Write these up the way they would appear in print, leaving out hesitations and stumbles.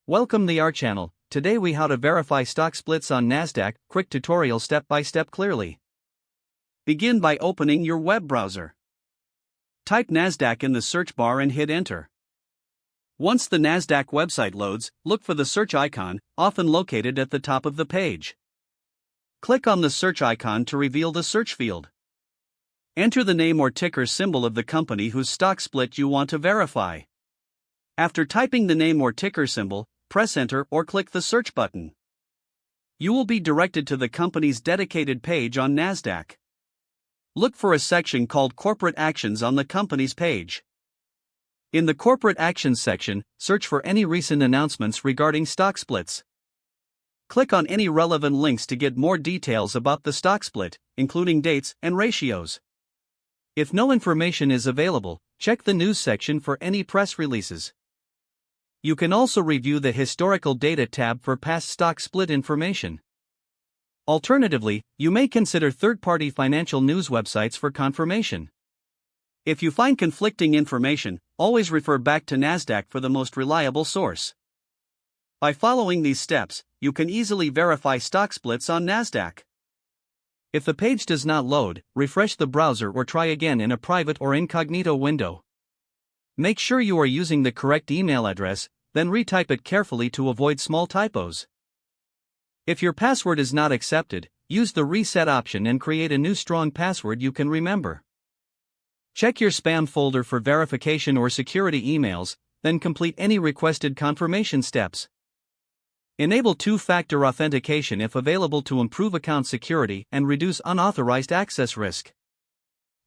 Welcome to our channel. Today we how to verify stock splits on Nasdaq. Quick tutorial step by step clearly. Begin by opening your web browser. Type Nasdaq in the search bar and hit enter. Once the Nasdaq website loads, look for the search icon, often located at the top of the page. Click on the search icon to reveal the search field. Enter the name or ticker symbol of the company whose stock split you want to verify. After typing the name or ticker symbol, press enter or click the search button. You will be directed to the company's dedicated page on Nasdaq. Look for a section called Corporate Actions on the company's page. In the Corporate Actions section, search for any recent announcements regarding stock splits. Click on any relevant links to get more details about the stock split, including dates and ratios. If no information is available, check the news section for any press releases. You can also review the Historical Data tab for past stock split information. Alternatively, you may consider third-party financial news websites for confirmation. If you find conflicting information, always refer back to Nasdaq for the most reliable source. By following these steps, you can easily verify stock splits on Nasdaq. If the page does not load, refresh the browser or try again in a private or incognito window. Make sure you are using the correct email address, then retype it carefully to avoid small typos. If your password is not accepted, use the reset option and create a new strong password you can remember. Check your spam folder for verification or security emails, then complete any requested confirmation steps. Enable two-factor authentication if available to improve account security and reduce unauthorized access risk.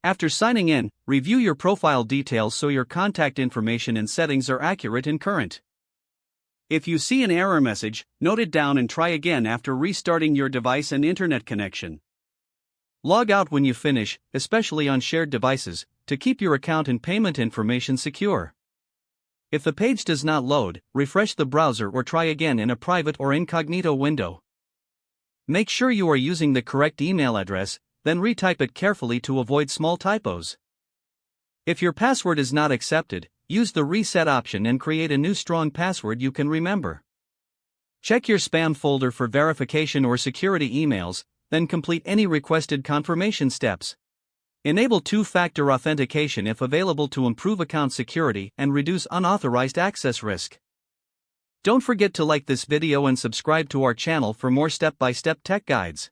After signing in, review your profile details so your contact information and settings are accurate and current. If you see an error message, note it down and try again after restarting your device and internet connection. Log out when you finish, especially on shared devices, to keep your account and payment information secure. If the page does not load, refresh the browser or try again in a private or incognito window. Make sure you are using the correct email address, then retype it carefully to avoid small typos. If your password is not accepted, use the reset option and create a new strong password you can remember. Check your spam folder for verification or security emails, then complete any requested confirmation steps. Enable two-factor authentication if available to improve account security and reduce unauthorized access risk. Don't forget to like this video and subscribe to our channel for more step-by-step tech guides.